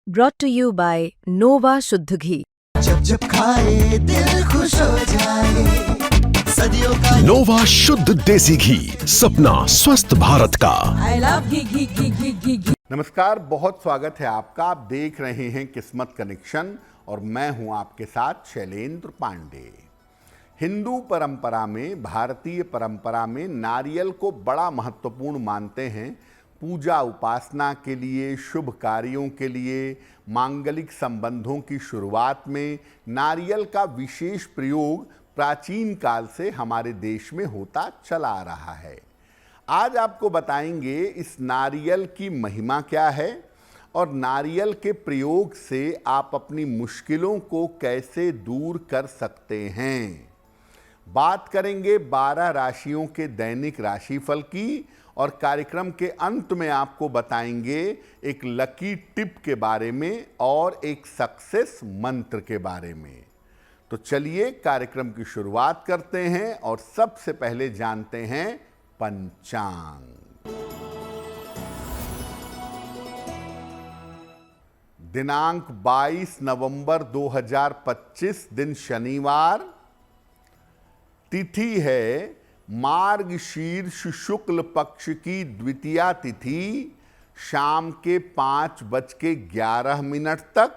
brought to you by Nova शुद्ध घी। जब जब खाए दिल खुश हो जाए, सदियों का नोवा शुद्ध देसी घी, सपना स्वस्थ भारत का। I love घी। नमस्कार, बहुत स्वागत है आपका। आप देख रहे हैं किस्मत कनेक्शन और मैं हूं आपके साथ शैलेंद्र पांडे। हिंदू परंपरा में, भारतीय परंपरा में नारियल को बड़ा महत्वपूर्ण मानते हैं। पूजा उपासना के लिए, शुभ कार्यों के लिए, मांगलिक संबंधों की शुरुआत में नारियल का विशेष प्रयोग प्राचीन काल से हमारे देश में होता चला आ रहा है। आज आपको बताएंगे इस नारियल की महिमा क्या है और नारियल के प्रयोग से आप अपनी मुश्किलों को कैसे दूर कर सकते हैं। बात करेंगे 12 राशियों के दैनिक राशिफल की और कार्यक्रम के अंत में आपको बताएंगे एक लकी टिप के बारे में और एक सक्सेस मंत्र के बारे में। तो चलिए कार्यक्रम की शुरुआत करते हैं और सबसे पहले जानते हैं पंचांग। दिनांक 22 नवंबर 2025 दिन शनिवार। तिथि है मार्गशीर्ष शुक्ल पक्ष की द्वितीया तिथि, शाम के 5:11 तक।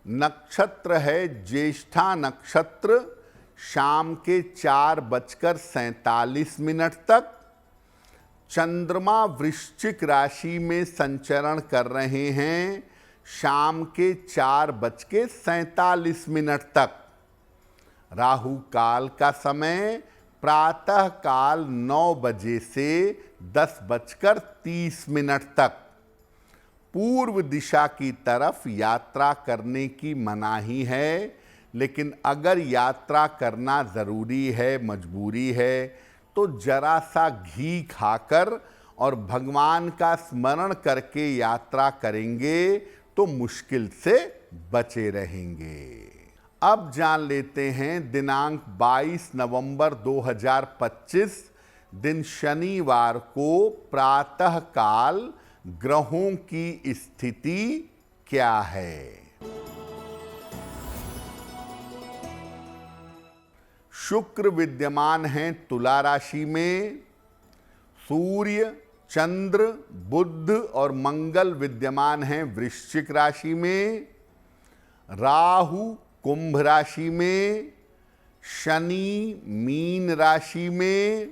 नक्षत्र है ज्येष्ठा नक्षत्र, शाम के 4:47 तक। चंद्रमा वृश्चिक राशि में संचरण कर रहे हैं, शाम के 4:47 तक। राहु काल का समय प्रातः काल 9 बजे से 10:30 तक। पूर्व दिशा की तरफ यात्रा करने की मनाही है, लेकिन अगर यात्रा करना ज़रूरी है, मजबूरी है, तो जरा सा घी खाकर और भगवान का स्मरण करके यात्रा करेंगे तो मुश्किल से बचे रहेंगे। अब जान लेते हैं दिनांक 22 नवंबर 2025 दिन शनिवार को प्रातः काल ग्रहों की स्थिति क्या है। शुक्र विद्यमान हैं तुला राशि में। सूर्य, चंद्र, बुध और मंगल विद्यमान हैं वृश्चिक राशि में। राहु कुंभ राशि में, शनि मीन राशि में,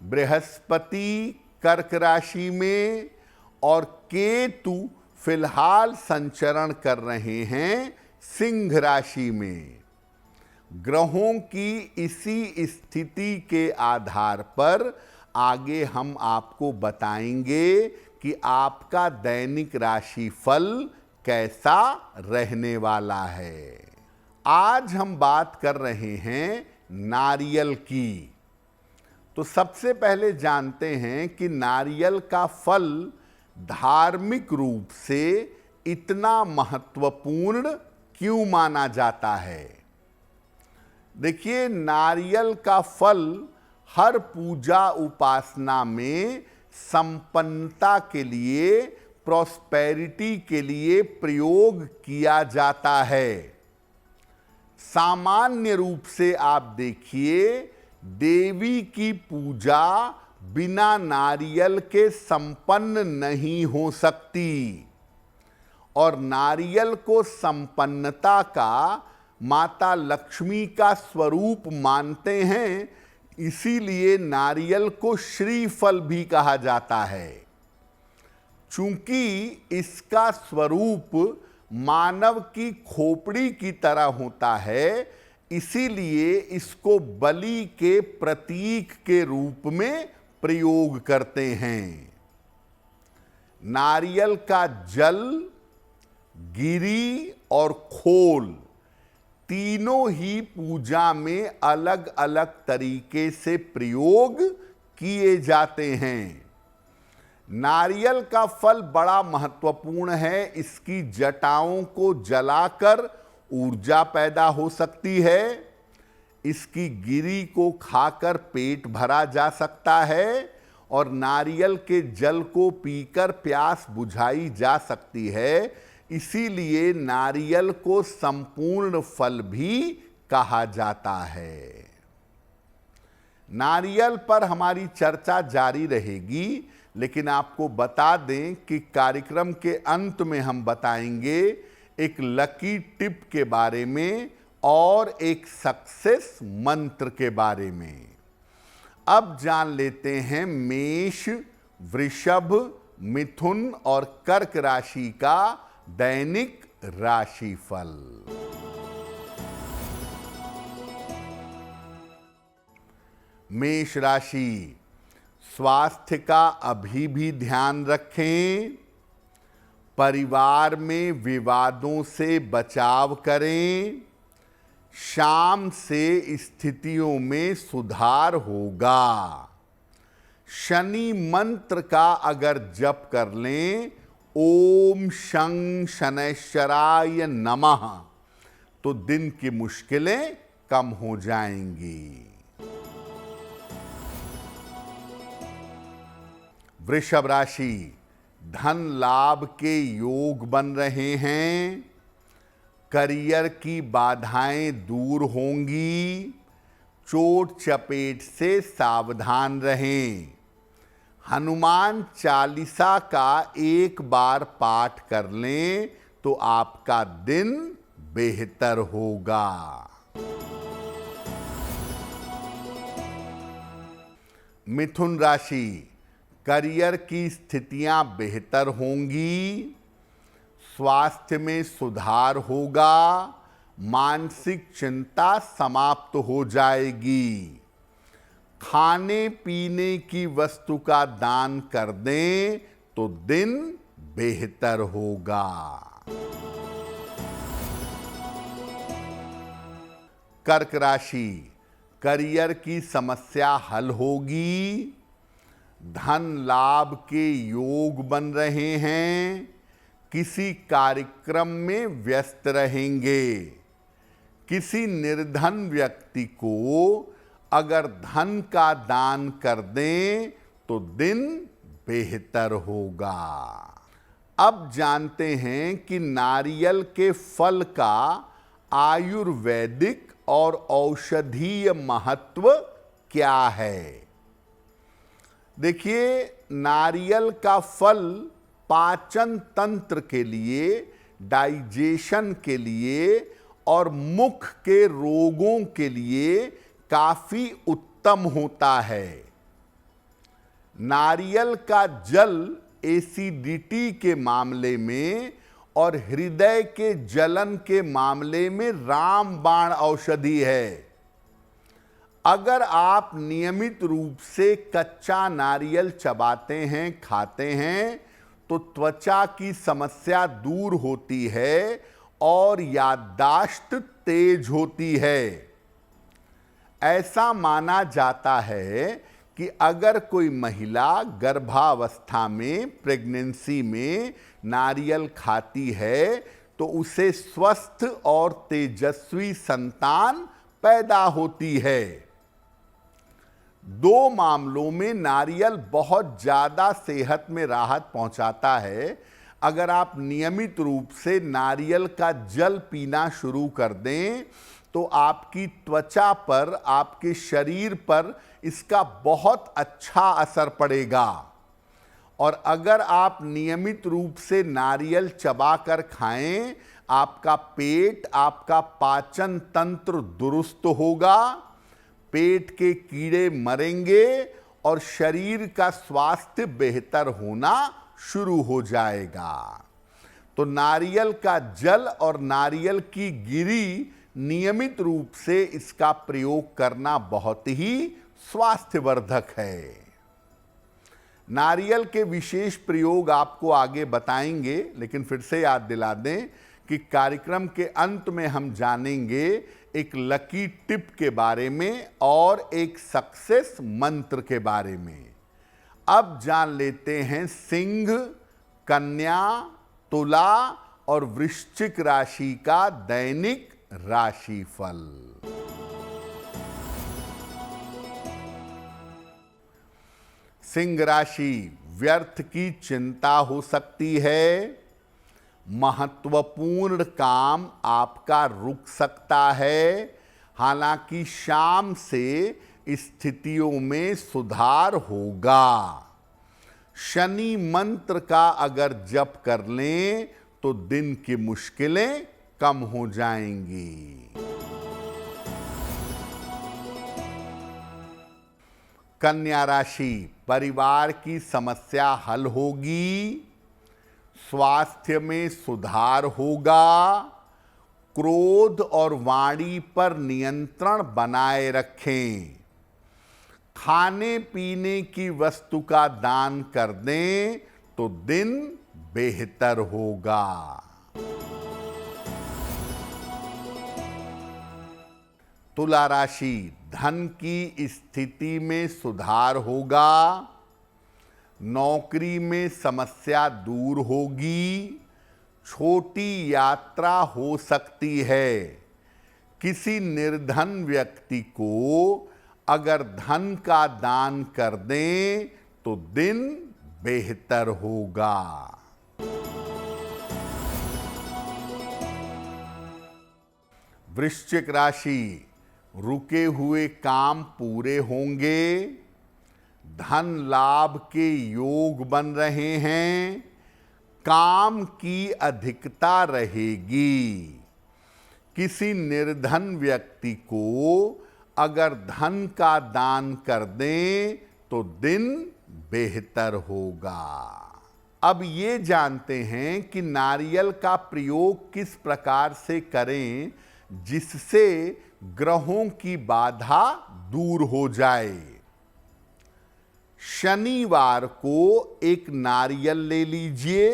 बृहस्पति कर्क राशि में और केतु फिलहाल संचरण कर रहे हैं सिंह राशि में। ग्रहों की इसी स्थिति के आधार पर आगे हम आपको बताएंगे कि आपका दैनिक राशिफल कैसा रहने वाला है। आज हम बात कर रहे हैं नारियल की। तो सबसे पहले जानते हैं कि नारियल का फल धार्मिक रूप से इतना महत्वपूर्ण क्यों माना जाता है। देखिए, नारियल का फल हर पूजा उपासना में संपन्नता के लिए, प्रॉस्पेरिटी के लिए प्रयोग किया जाता है। सामान्य रूप से आप देखिए, देवी की पूजा बिना नारियल के संपन्न नहीं हो सकती और नारियल को संपन्नता का, माता लक्ष्मी का स्वरूप मानते हैं। इसीलिए नारियल को श्रीफल भी कहा जाता है। चूंकि इसका स्वरूप मानव की खोपड़ी की तरह होता है, इसीलिए इसको बलि के प्रतीक के रूप में प्रयोग करते हैं। नारियल का जल, गिरी और खोल तीनों ही पूजा में अलग अलग तरीके से प्रयोग किए जाते हैं। नारियल का फल बड़ा महत्वपूर्ण है। इसकी जटाओं को जलाकर ऊर्जा पैदा हो सकती है। इसकी गिरी को खाकर पेट भरा जा सकता है और नारियल के जल को पीकर प्यास बुझाई जा सकती है। इसीलिए नारियल को संपूर्ण फल भी कहा जाता है। नारियल पर हमारी चर्चा जारी रहेगी, लेकिन आपको बता दें कि कार्यक्रम के अंत में हम बताएंगे एक लकी टिप के बारे में और एक सक्सेस मंत्र के बारे में। अब जान लेते हैं मेष, वृषभ, मिथुन और कर्क राशि का दैनिक राशिफल। मेष राशि, स्वास्थ्य का अभी भी ध्यान रखें। परिवार में विवादों से बचाव करें। शाम से स्थितियों में सुधार होगा। शनि मंत्र का अगर जप कर लें, ओम शं शनैश्चराय नमः, तो दिन की मुश्किलें कम हो जाएंगी। वृषभ राशि, धन लाभ के योग बन रहे हैं। करियर की बाधाएं दूर होंगी। चोट चपेट से सावधान रहें। हनुमान चालीसा का एक बार पाठ कर लें तो आपका दिन बेहतर होगा। मिथुन राशि, करियर की स्थितियां बेहतर होंगी। स्वास्थ्य में सुधार होगा। मानसिक चिंता समाप्त हो जाएगी। खाने पीने की वस्तु का दान कर दें तो दिन बेहतर होगा। कर्क राशि, करियर की समस्या हल होगी। धन लाभ के योग बन रहे हैं। किसी कार्यक्रम में व्यस्त रहेंगे। किसी निर्धन व्यक्ति को अगर धन का दान कर दें तो दिन बेहतर होगा। अब जानते हैं कि नारियल के फल का आयुर्वेदिक और औषधीय महत्व क्या है। देखिए, नारियल का फल पाचन तंत्र के लिए, डाइजेशन के लिए और मुख के रोगों के लिए काफी उत्तम होता है। नारियल का जल एसिडिटी के मामले में और हृदय के जलन के मामले में रामबाण औषधि है। अगर आप नियमित रूप से कच्चा नारियल चबाते हैं, खाते हैं, तो त्वचा की समस्या दूर होती है और याददाश्त तेज होती है। ऐसा माना जाता है कि अगर कोई महिला गर्भावस्था में, प्रेगनेंसी में नारियल खाती है तो उसे स्वस्थ और तेजस्वी संतान पैदा होती है। दो मामलों में नारियल बहुत ज़्यादा सेहत में राहत पहुंचाता है। अगर आप नियमित रूप से नारियल का जल पीना शुरू कर दें तो आपकी त्वचा पर, आपके शरीर पर इसका बहुत अच्छा असर पड़ेगा। और अगर आप नियमित रूप से नारियल चबाकर खाएं, आपका पेट, आपका पाचन तंत्र दुरुस्त होगा। पेट के कीड़े मरेंगे और शरीर का स्वास्थ्य बेहतर होना शुरू हो जाएगा। तो नारियल का जल और नारियल की गिरी नियमित रूप से इसका प्रयोग करना बहुत ही स्वास्थ्यवर्धक है। नारियल के विशेष प्रयोग आपको आगे बताएंगे, लेकिन फिर से याद दिला दें कि कार्यक्रम के अंत में हम जानेंगे एक लकी टिप के बारे में और एक सक्सेस मंत्र के बारे में। अब जान लेते हैं सिंह, कन्या, तुला और वृश्चिक राशि का दैनिक राशिफल। सिंह राशि, व्यर्थ की चिंता हो सकती है। महत्वपूर्ण काम आपका रुक सकता है, हालांकि शाम से स्थितियों में सुधार होगा। शनि मंत्र का अगर जप कर लें तो दिन की मुश्किलें कम हो जाएंगी। कन्या राशि, परिवार की समस्या हल होगी, स्वास्थ्य में सुधार होगा, क्रोध और वाणी पर नियंत्रण बनाए रखें। खाने पीने की वस्तु का दान कर दें तो दिन बेहतर होगा। तुला राशि, धन की स्थिति में सुधार होगा, नौकरी में समस्या दूर होगी, छोटी यात्रा हो सकती है। किसी निर्धन व्यक्ति को अगर धन का दान कर दें तो दिन बेहतर होगा। वृश्चिक राशि, रुके हुए काम पूरे होंगे, धन लाभ के योग बन रहे हैं, काम की अधिकता रहेगी। किसी निर्धन व्यक्ति को अगर धन का दान कर दें तो दिन बेहतर होगा। अब ये जानते हैं कि नारियल का प्रयोग किस प्रकार से करें जिससे ग्रहों की बाधा दूर हो जाए। शनिवार को एक नारियल ले लीजिए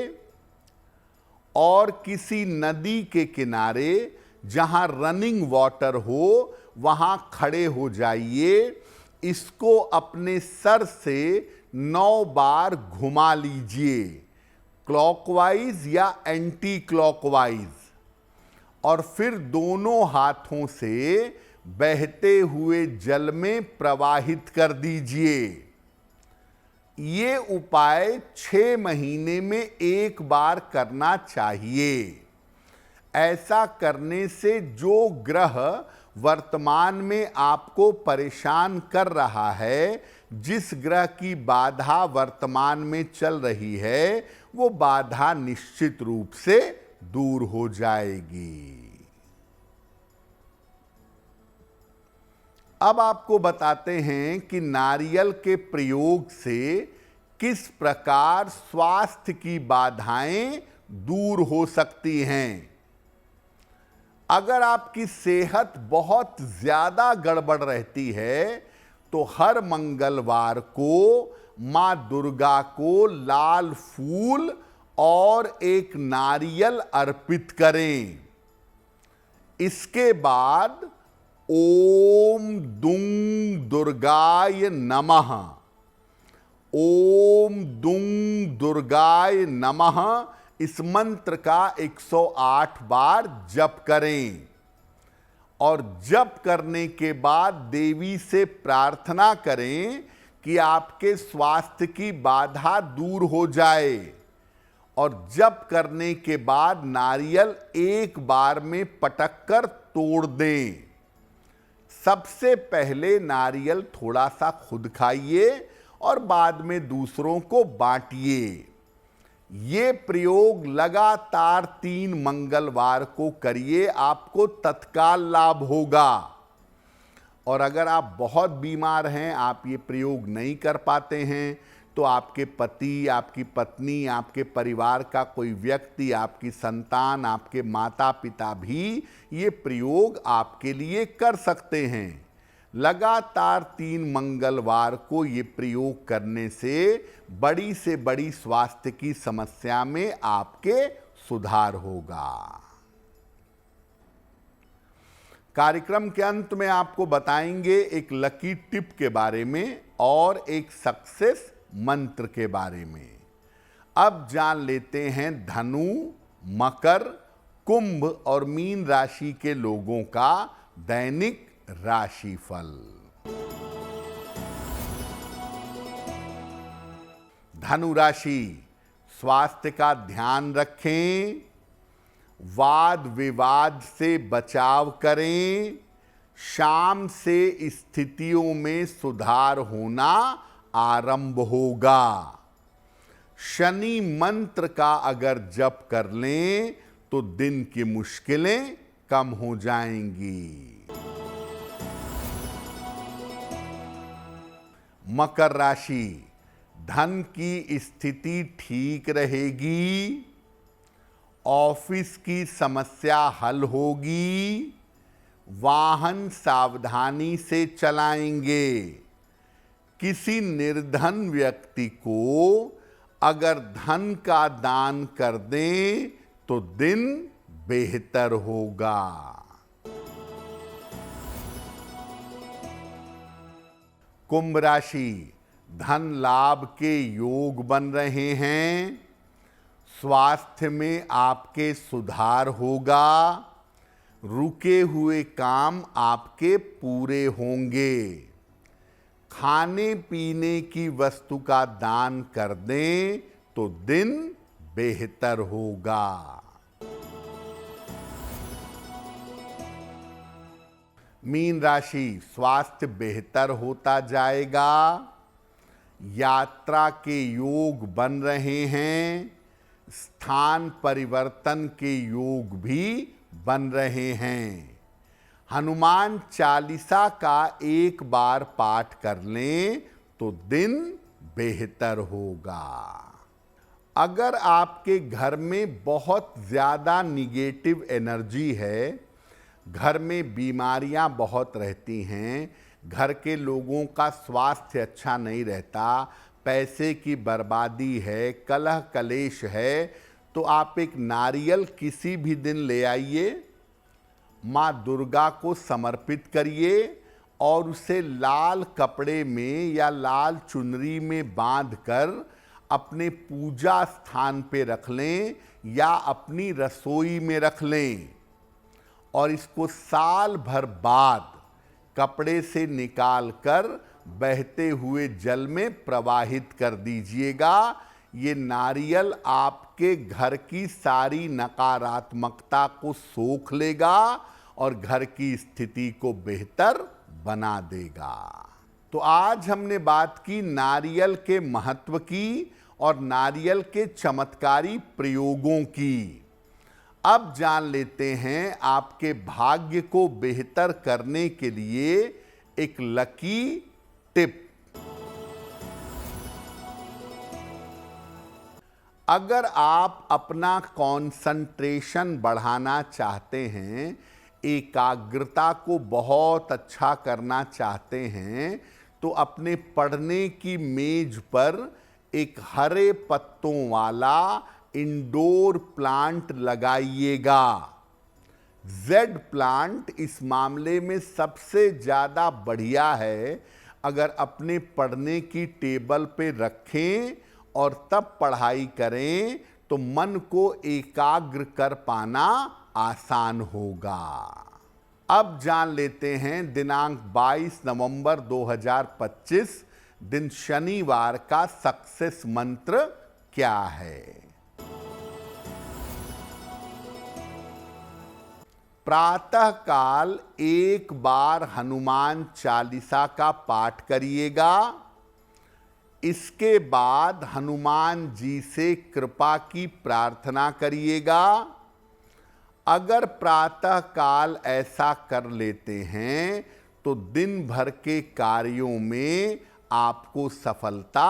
और किसी नदी के किनारे जहां रनिंग वाटर हो वहां खड़े हो जाइए। इसको अपने सर से 9 बार घुमा लीजिए, क्लॉकवाइज या एंटी क्लॉकवाइज, और फिर दोनों हाथों से बहते हुए जल में प्रवाहित कर दीजिए। ये उपाय 6 महीने में एक बार करना चाहिए। ऐसा करने से जो ग्रह वर्तमान में आपको परेशान कर रहा है, जिस ग्रह की बाधा वर्तमान में चल रही है, वो बाधा निश्चित रूप से दूर हो जाएगी। अब आपको बताते हैं कि नारियल के प्रयोग से किस प्रकार स्वास्थ्य की बाधाएं दूर हो सकती हैं। अगर आपकी सेहत बहुत ज्यादा गड़बड़ रहती है तो हर मंगलवार को मां दुर्गा को लाल फूल और एक नारियल अर्पित करें। इसके बाद ओम दुं दुर्गाय नमः, ओम दुं दुर्गाय नमः, इस मंत्र का 108 बार जप करें। और जप करने के बाद देवी से प्रार्थना करें कि आपके स्वास्थ्य की बाधा दूर हो जाए। और जप करने के बाद नारियल एक बार में पटक कर तोड़ दें। सबसे पहले नारियल थोड़ा सा खुद खाइए और बाद में दूसरों को बांटिए। ये प्रयोग लगातार 3 मंगलवार को करिए, आपको तत्काल लाभ होगा। और अगर आप बहुत बीमार हैं, आप ये प्रयोग नहीं कर पाते हैं, तो आपके पति, आपकी पत्नी, आपके परिवार का कोई व्यक्ति, आपकी संतान, आपके माता पिता भी ये प्रयोग आपके लिए कर सकते हैं। लगातार 3 मंगलवार को ये प्रयोग करने से बड़ी स्वास्थ्य की समस्या में आपके सुधार होगा। कार्यक्रम के अंत में आपको बताएंगे एक लकी टिप के बारे में और एक सक्सेस मंत्र के बारे में। अब जान लेते हैं धनु, मकर, कुंभ और मीन राशि के लोगों का दैनिक राशिफल। धनु राशि, स्वास्थ्य का ध्यान रखें, वाद विवाद से बचाव करें। शाम से स्थितियों में सुधार होना आरंभ होगा। शनि मंत्र का अगर जप कर लें तो दिन की मुश्किलें कम हो जाएंगी। मकर राशि, धन की स्थिति ठीक रहेगी। ऑफिस की समस्या हल होगी। वाहन सावधानी से चलाएंगे। किसी निर्धन व्यक्ति को अगर धन का दान कर दें तो दिन बेहतर होगा। कुंभ राशि, धन लाभ के योग बन रहे हैं। स्वास्थ्य में आपके सुधार होगा। रुके हुए काम आपके पूरे होंगे। खाने पीने की वस्तु का दान कर दें तो दिन बेहतर होगा। मीन राशि, स्वास्थ्य बेहतर होता जाएगा। यात्रा के योग बन रहे हैं। स्थान परिवर्तन के योग भी बन रहे हैं। हनुमान चालीसा का एक बार पाठ कर लें तो दिन बेहतर होगा। अगर आपके घर में बहुत ज़्यादा निगेटिव एनर्जी है, घर में बीमारियां बहुत रहती हैं, घर के लोगों का स्वास्थ्य अच्छा नहीं रहता, पैसे की बर्बादी है, कलह कलेश है, तो आप एक नारियल किसी भी दिन ले आइए, माँ दुर्गा को समर्पित करिए और उसे लाल कपड़े में या लाल चुनरी में बांधकर अपने पूजा स्थान पे रख लें या अपनी रसोई में रख लें और इसको साल भर बाद कपड़े से निकालकर बहते हुए जल में प्रवाहित कर दीजिएगा। ये नारियल आपके घर की सारी नकारात्मकता को सोख लेगा और घर की स्थिति को बेहतर बना देगा। तो आज हमने बात की नारियल के महत्व की और नारियल के चमत्कारी प्रयोगों की। अब जान लेते हैं आपके भाग्य को बेहतर करने के लिए एक लकी टिप। अगर आप अपना कंसंट्रेशन बढ़ाना चाहते हैं, एकाग्रता को बहुत अच्छा करना चाहते हैं, तो अपने पढ़ने की मेज पर एक हरे पत्तों वाला इंडोर प्लांट लगाइएगा। जेड प्लांट इस मामले में सबसे ज़्यादा बढ़िया है। अगर अपने पढ़ने की टेबल पे रखें और तब पढ़ाई करें तो मन को एकाग्र कर पाना आसान होगा। अब जान लेते हैं दिनांक 22 नवंबर 2025 दिन शनिवार का सक्सेस मंत्र क्या है। प्रातः काल एक बार हनुमान चालीसा का पाठ करिएगा। इसके बाद हनुमान जी से कृपा की प्रार्थना करिएगा। अगर प्रातः काल ऐसा कर लेते हैं तो दिन भर के कार्यों में आपको सफलता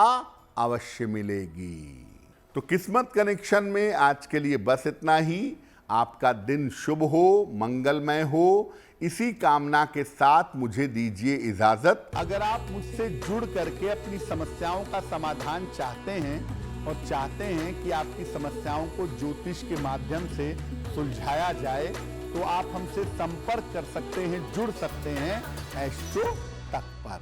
अवश्य मिलेगी। तो किस्मत कनेक्शन में आज के लिए बस इतना ही। आपका दिन शुभ हो, मंगलमय हो, इसी कामना के साथ मुझे दीजिए इजाजत। अगर आप मुझसे जुड़ करके अपनी समस्याओं का समाधान चाहते हैं और चाहते हैं कि आपकी समस्याओं को ज्योतिष के माध्यम से सुलझाया जाए, तो आप हमसे संपर्क कर सकते हैं, जुड़ सकते हैं एस्ट्रो तक पर।